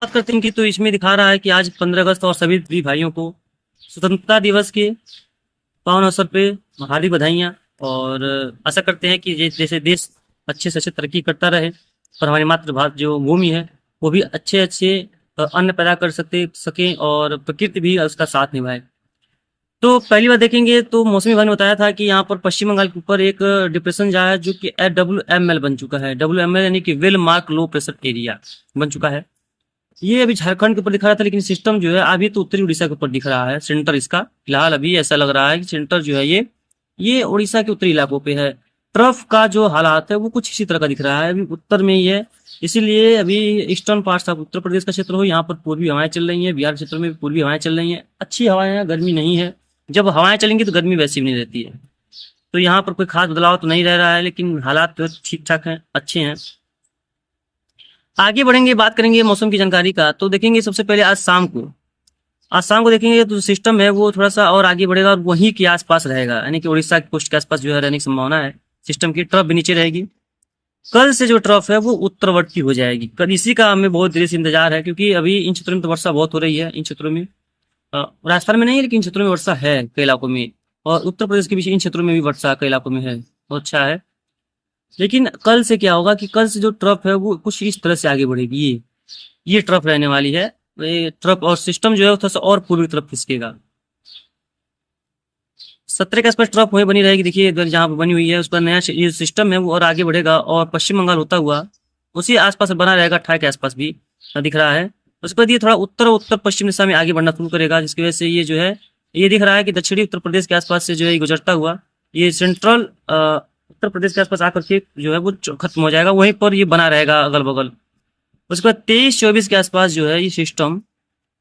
बात करते हैं कि तो इसमें दिखा रहा है कि आज 15 अगस्त और सभी वीर भाइयों को स्वतंत्रता दिवस के पावन अवसर पे हार्दिक बधाइयाँ। और आशा करते हैं कि जैसे देश अच्छे से अच्छे तरक्की करता रहे और हमारी मातृभारत जो भूमि है वो भी अच्छे अच्छे अन्न पैदा कर सकें और प्रकृति भी उसका साथ निभाए। तो पहली बार देखेंगे तो मौसमी विभाग ने बताया था कि यहाँ पर पश्चिम बंगाल के ऊपर एक डिप्रेशन जा है जो कि WML बन चुका है। WML यानी कि well mark low pressure area बन चुका है। ये अभी झारखंड के ऊपर दिखा रहा था, लेकिन सिस्टम जो है अभी तो उत्तरी उड़ीसा के ऊपर दिख रहा है। सेंटर इसका फिलहाल अभी ऐसा लग रहा है कि सेंटर जो है ये उड़ीसा के उत्तरी इलाकों पे है। ट्रफ का जो हालात है वो कुछ इसी तरह का दिख रहा है, अभी उत्तर में ही है। इसीलिए अभी eastern parts of Uttar Pradesh का क्षेत्र हो, यहाँ पर पूर्वी हवाएं चल रही हैं। बिहार क्षेत्र में भी पूर्वी हवाएं चल रही हैं, अच्छी हवाएं हैं, गर्मी नहीं है। जब हवाएं चलेंगी तो गर्मी वैसी भी नहीं रहती है। तो यहाँ पर कोई खास बदलाव तो नहीं रह रहा है, लेकिन हालात तो ठीक ठाक हैं, अच्छे हैं। आगे बढ़ेंगे, बात करेंगे मौसम की जानकारी का। तो देखेंगे सबसे पहले आज शाम को देखेंगे तो सिस्टम है वो थोड़ा सा और आगे बढ़ेगा और वहीं के आसपास रहेगा, यानी कि उड़ीसा की कोस्ट के आसपास जो है रहने की संभावना है। सिस्टम की ट्रफ भी नीचे रहेगी। कल से जो ट्रफ है वो उत्तरवर्ती हो जाएगी। कल इसी का हमें बहुत देर से इंतजार है, क्योंकि अभी इन क्षेत्रों में तो वर्षा बहुत हो रही है। इन क्षेत्रों में राजस्थान में नहीं है, लेकिन इन क्षेत्रों में वर्षा है कई इलाकों में, और उत्तर प्रदेश के बीच इन क्षेत्रों में भी वर्षा कई इलाकों में है, बहुत अच्छा है। लेकिन कल से क्या होगा कि कल से जो ट्रफ है वो कुछ इस तरह से आगे बढ़ेगी। ये ट्रफ रहने वाली है। ये ट्रफ और सिस्टम जो है वो थोड़ा सा और पूर्वी तरफ खिसकेगा। 17 के आसपास ट्रफ वहीं बनी रहेगी। देखिए इधर जहाँ पे बनी हुई है उस पर नया ये सिस्टम है वो और आगे बढ़ेगा और पश्चिम बंगाल होता हुआ उसी आसपास बना रहेगा। 28 के आसपास भी दिख रहा है। उसके बाद ये थोड़ा उत्तर उत्तर पश्चिम दिशा में आगे बढ़ना शुरू करेगा, जिसकी वजह से ये जो है ये दिख रहा है कि दक्षिणी उत्तर प्रदेश के आसपास से जो है गुजरता हुआ ये सेंट्रल उत्तर प्रदेश के आसपास आकर के जो है वो खत्म हो जाएगा, वहीं पर ये बना रहेगा अगल बगल। उसके बाद 23-24 के आसपास जो है ये सिस्टम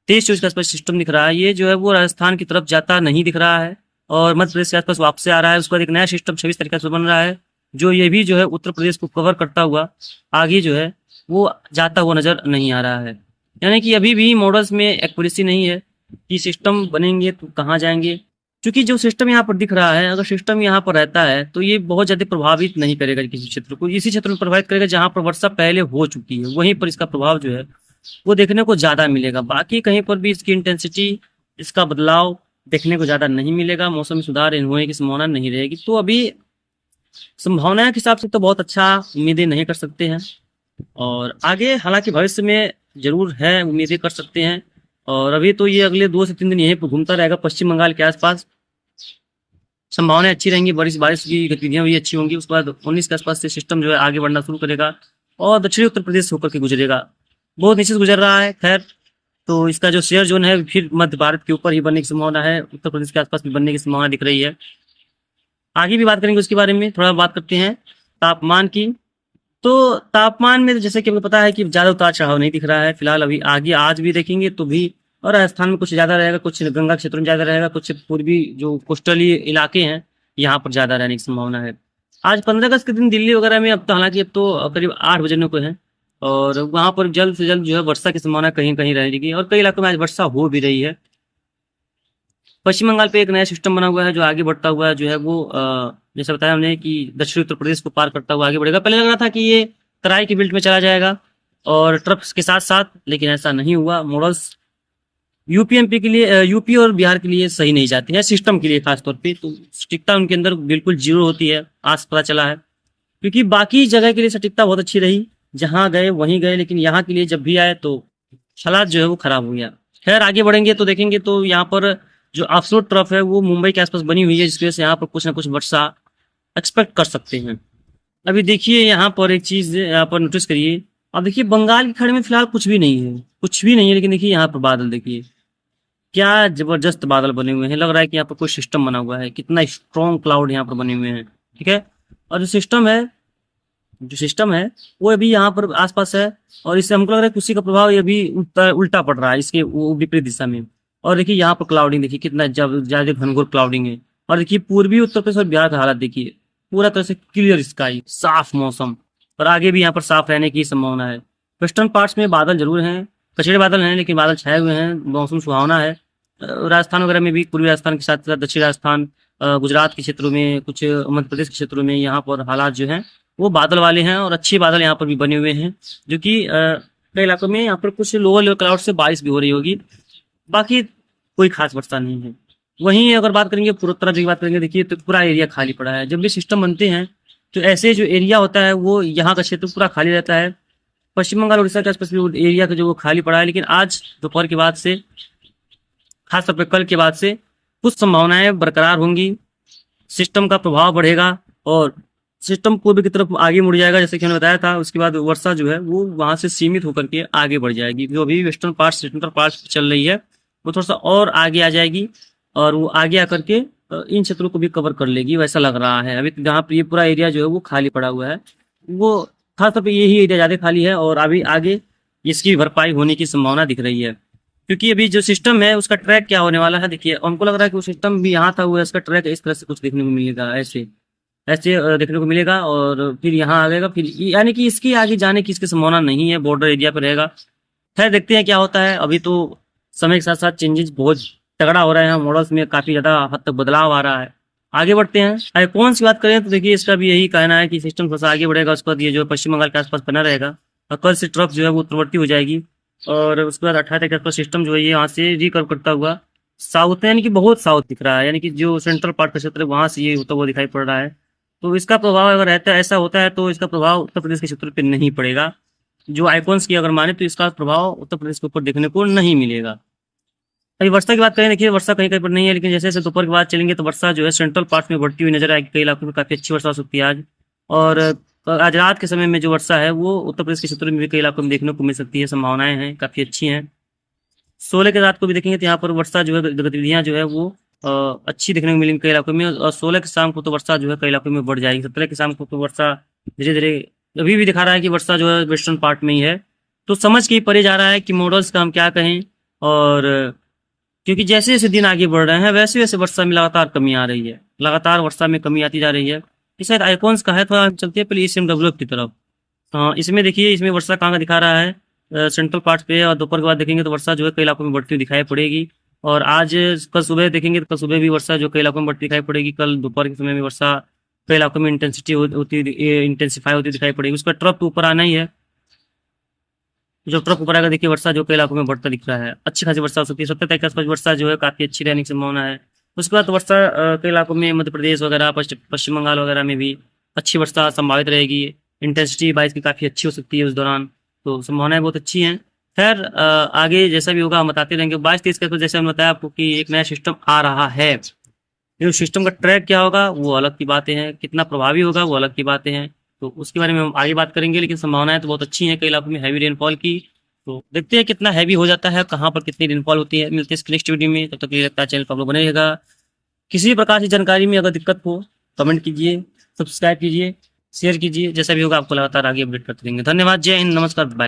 23-24 के आसपास सिस्टम दिख रहा है। ये जो है वो राजस्थान की तरफ जाता नहीं दिख रहा है और मध्य प्रदेश के आसपास वापस से आ रहा है। उसके बाद एक नया सिस्टम 26 तारीख से बन रहा है, जो ये भी जो है उत्तर प्रदेश को कवर करता हुआ आगे जो है वो जाता हुआ नजर नहीं आ रहा है। यानी कि अभी भी मॉडल्स में एक्यूरेसी नहीं है कि सिस्टम बनेंगे तो कहाँ जाएंगे, क्योंकि जो सिस्टम यहाँ पर दिख रहा है अगर सिस्टम यहाँ पर रहता है तो ये बहुत ज्यादा प्रभावित नहीं करेगा किसी क्षेत्र को। इसी क्षेत्र में प्रभावित करेगा जहाँ पर वर्षा पहले हो चुकी है, वहीं पर इसका प्रभाव जो है वो देखने को ज्यादा मिलेगा। बाकी कहीं पर भी इसकी इंटेंसिटी, इसका बदलाव देखने को ज्यादा नहीं मिलेगा। मौसम में सुधार होने की संभावना नहीं रहेगी। तो अभी संभावना के हिसाब से तो बहुत अच्छा उम्मीदें नहीं कर सकते हैं, और आगे हालांकि भविष्य में जरूर है उम्मीदें कर सकते हैं। और अभी तो ये अगले 2 से 3 दिन यहीं पर घूमता रहेगा पश्चिम बंगाल के आसपास। संभावनाएं अच्छी रहेंगी, बारिश बारिश की गतिविधियां भी अच्छी होंगी। उसके बाद 19 के आसपास से सिस्टम जो है आगे बढ़ना शुरू करेगा और दक्षिणी उत्तर प्रदेश होकर के गुजरेगा। बहुत नीचे से गुजर रहा है, खैर तो इसका जो शेयर जोन है फिर मध्य भारत के ऊपर ही बनने की संभावना है, उत्तर प्रदेश के आसपास भी बनने की संभावना दिख रही है। आगे भी बात करेंगे उसके बारे में। थोड़ा बात करते हैं तापमान की। तो तापमान में तो जैसे कि हमें पता है कि ज्यादा उतार चढ़ाव नहीं दिख रहा है फिलहाल। अभी आगे आज भी देखेंगे तो भी, और राजस्थान में कुछ ज्यादा रहेगा, कुछ गंगा क्षेत्र में ज्यादा रहेगा, कुछ पूर्वी जो कोस्टली इलाके हैं यहाँ पर ज्यादा रहने की संभावना है। आज 15 अगस्त के दिन दिल्ली वगैरह में अब तो हालांकि अब तो करीब 8 बजने को है, और वहां पर जल्द से जल्द जो है वर्षा की संभावना कहीं कहीं रहेगी, और कई इलाकों में आज वर्षा हो भी रही है। पश्चिम बंगाल पे एक नया सिस्टम बना हुआ है जो आगे बढ़ता हुआ जो है वो जैसे बताया हमने कि दक्षिणी उत्तर प्रदेश को पार करता हुआ आगे बढ़ेगा। पहले लग रहा था कि ये तराई की बेल्ट में चला जाएगा और ट्रफ्स के साथ साथ, लेकिन ऐसा नहीं हुआ। मॉडल्स यूपीएमपी के लिए, यूपी और बिहार के लिए सही नहीं जाती है, सिस्टम के लिए खासतौर पे तो सटीकता उनके अंदर बिल्कुल जीरो होती है, आज पता चला है। क्योंकि बाकी जगह के लिए सटीकता बहुत अच्छी रही, जहां गए वहीं गए, लेकिन यहाँ के लिए जब भी आए तो हालात जो है वो खराब हो गया। खैर आगे बढ़ेंगे तो देखेंगे तो यहाँ पर जो ऑफशोर ट्रफ है वो मुंबई के आसपास बनी हुई है, जिसकी वजह से यहाँ पर कुछ ना कुछ वर्षा एक्सपेक्ट कर सकते हैं। अभी देखिए यहाँ पर एक चीज यहाँ पर नोटिस करिए। अब देखिए बंगाल की खाड़ी में फिलहाल कुछ भी नहीं है, कुछ भी नहीं है, लेकिन देखिए यहाँ पर बादल देखिए क्या जबरदस्त बादल बने हुए हैं। लग रहा है कि यहाँ पर कोई सिस्टम बना हुआ है, कितना स्ट्रॉन्ग क्लाउड यहाँ पर बने हुए हैं। ठीक है, और जो सिस्टम है वो अभी यहाँ पर आसपास है, और इससे हमको लग रहा है कि उसी का प्रभाव ये अभी उल्टा पड़ रहा है इसके विपरीत दिशा में। और देखिए यहाँ पर क्लाउडिंग देखिए कितना ज्यादा घनघोर क्लाउडिंग है। और देखिए पूर्वी उत्तर प्रदेश और बिहार का हालत देखिए, पूरा तरह से क्लियर स्काई, साफ मौसम, और आगे भी यहाँ पर साफ रहने की संभावना है। वेस्टर्न पार्ट्स में बादल जरूर हैं, कचड़े बादल हैं, लेकिन बादल छाए हुए हैं, मौसम सुहावना है। राजस्थान वगैरह में भी, पूर्वी राजस्थान के साथ साथ दक्षिण राजस्थान, गुजरात के क्षेत्रों में, कुछ मध्य प्रदेश के क्षेत्रों में यहाँ पर हालात जो हैं वो बादल वाले हैं, और अच्छे बादल यहाँ पर भी बने हुए हैं, जो कि कई इलाकों में यहाँ पर कुछ लोअर लेवल क्लाउड से बारिश भी हो रही होगी, बाकी कोई खास वर्षा नहीं है। वहीं अगर बात करेंगे पूर्वोत्तर की बात करेंगे, देखिए तो पूरा एरिया खाली पड़ा है। जब भी सिस्टम बनते हैं तो ऐसे जो एरिया होता है वो यहाँ का क्षेत्र पूरा खाली रहता है। पश्चिम बंगाल उड़ीसा के आसपास भी एरिया का जो वो खाली पड़ा है, लेकिन आज दोपहर के बाद से, खासतौर पर कल के बाद से कुछ संभावनाएं बरकरार होंगी। सिस्टम का प्रभाव बढ़ेगा और सिस्टम पूर्व की तरफ आगे मुड़ जाएगा, जैसे कि मैंने बताया था। उसके बाद वर्षा जो है वो वहां से सीमित होकर के आगे बढ़ जाएगी। जो अभी वेस्टर्न पार्ट सेंट्रल पार्ट चल रही है वो थोड़ा सा और आगे आ जाएगी और वो आगे आकर के इन क्षेत्रों को भी कवर कर लेगी, वैसा लग रहा है। अभी जहाँ पर ये पूरा एरिया जो है वो खाली पड़ा हुआ है, वो खासतौर पर यही एरिया ज्यादा खाली है और अभी आगे इसकी भरपाई होने की संभावना दिख रही है। क्योंकि अभी जो सिस्टम है उसका ट्रैक क्या होने वाला है, देखिए हमको लग रहा है कि वो सिस्टम भी यहाँ था, वो इसका ट्रैक इस तरह से कुछ देखने को मिलेगा, ऐसे ऐसे देखने को मिलेगा और फिर यहाँ आ जाएगा। फिर यानी कि इसकी आगे जाने की इसकी संभावना नहीं है, बॉर्डर एरिया पर रहेगा। खैर देखते हैं क्या होता है। अभी तो समय के साथ साथ चेंजेस बहुत तगड़ा हो रहा है, मॉडल्स में काफी ज्यादा हद तक बदलाव आ रहा है। आगे बढ़ते हैं। आईकॉन की बात करें तो देखिए इसका भी यही कहना है कि सिस्टम थोड़ा सा आगे बढ़ेगा, उसके बाद ये जो पश्चिम बंगाल के आसपास बना रहेगा और कल से ट्रफ जो है वो उत्तरवर्ती हो जाएगी और उसके बाद 28 तारीख का सिस्टम जो है ये यहाँ से रिकवर करता हुआ साउथ में, यानी कि बहुत साउथ दिख रहा है, यानी कि जो सेंट्रल पार्ट का क्षेत्र है वहां से ये होता हुआ दिखाई पड़ रहा है। तो इसका प्रभाव अगर रहता है, ऐसा होता है तो इसका प्रभाव उत्तर प्रदेश के क्षेत्र पर नहीं पड़ेगा। जो आइकॉन्स की अगर माने तो इसका प्रभाव उत्तर प्रदेश के ऊपर देखने को नहीं मिलेगा। अभी वर्षा की बात करें, देखिए वर्षा कहीं कहीं पर नहीं है, लेकिन जैसे जैसे दोपहर के बाद चलेंगे तो वर्षा जो है सेंट्रल पार्ट में बढ़ती हुई नजर आएगी। कई इलाकों में काफी अच्छी वर्षा हो सकती है आज, और आज रात के समय में जो वर्षा है वो उत्तर प्रदेश के क्षेत्र में भी कई इलाकों में देखने को मिल सकती है। संभावनाएं हैं, काफी अच्छी हैं। 16 के रात को भी देखेंगे तो यहाँ पर वर्षा जो है गतिविधियां जो है वो अच्छी देखने को मिलेंगी कई इलाकों में, और 16 की शाम को तो वर्षा जो है कई इलाकों में बढ़ जाएगी। 17 की शाम को तो वर्षा धीरे धीरे अभी भी दिखा रहा है कि वर्षा जो है वेस्टर्न पार्ट में ही है। तो समझ के ही परे जा रहा है कि मॉडल्स का हम क्या कहें, और क्योंकि जैसे जैसे दिन आगे बढ़ रहे हैं वैसे वैसे वर्षा में लगातार कमी आ रही है, लगातार वर्षा में कमी आती जा रही है। ये शायद आइकॉन्स का है, थोड़ा हम चलते हैं पहले ECMWF की तरफ। हाँ, इसमें देखिए इसमें वर्षा कहाँ का दिखा रहा है, सेंट्रल पार्ट पे, और दोपहर के बाद देखेंगे तो वर्षा जो है कई इलाकों में बढ़ती हुई दिखाई पड़ेगी। और आज कल सुबह देखेंगे तो कल सुबह भी वर्षा जो कई इलाकों में बढ़ती दिखाई पड़ेगी। कल दोपहर के समय में वर्षा कई इलाकों में इंटेंसिफाई होती दिखाई पड़ेगी। उसका ट्रफ ऊपर आना ही है, जो ट्रफ ऊपर आएगा देखिए वर्षा जो कई इलाकों में बढ़ता दिख रहा है। अच्छी खासी वर्षा हो सकती है। 17 तारीख के आसपास वर्षा जो है काफी अच्छी रहने की संभावना है। उसके बाद वर्षा कई इलाकों में मध्य प्रदेश वगैरह पश्चिम बंगाल वगैरह में भी अच्छी वर्षा संभावित रहेगी। इंटेंसिटी बारिश की काफी अच्छी हो सकती है उस दौरान, तो संभावनाएं बहुत अच्छी हैं। खैर आगे जैसा भी होगा हम बताते रहेंगे। 22-23 के जैसे हमने बताया आपको कि एक नया सिस्टम आ रहा है, जो सिस्टम का ट्रैक क्या होगा वो अलग की बातें हैं, कितना प्रभावी होगा वो अलग की बातें हैं, तो उसके बारे में हम आगे बात करेंगे। लेकिन संभावनाएं तो बहुत अच्छी हैं कई इलाकों में हैवी रेनफॉल की। तो देखते हैं कितना हैवी हो जाता है, कहाँ पर कितनी रेनफॉल होती है। मिलते हैं नेक्स्ट वीडियो में, तब तक ये लगता है चैनल पर आप लोग बने रहेगा। किसी भी प्रकार की जानकारी में अगर दिक्कत हो कमेंट कीजिए, सब्सक्राइब कीजिए, शेयर कीजिए, जैसा भी होगा आपको लगातार आगे अपडेट करते रहेंगे। धन्यवाद, जय हिंद, नमस्कार, बाय।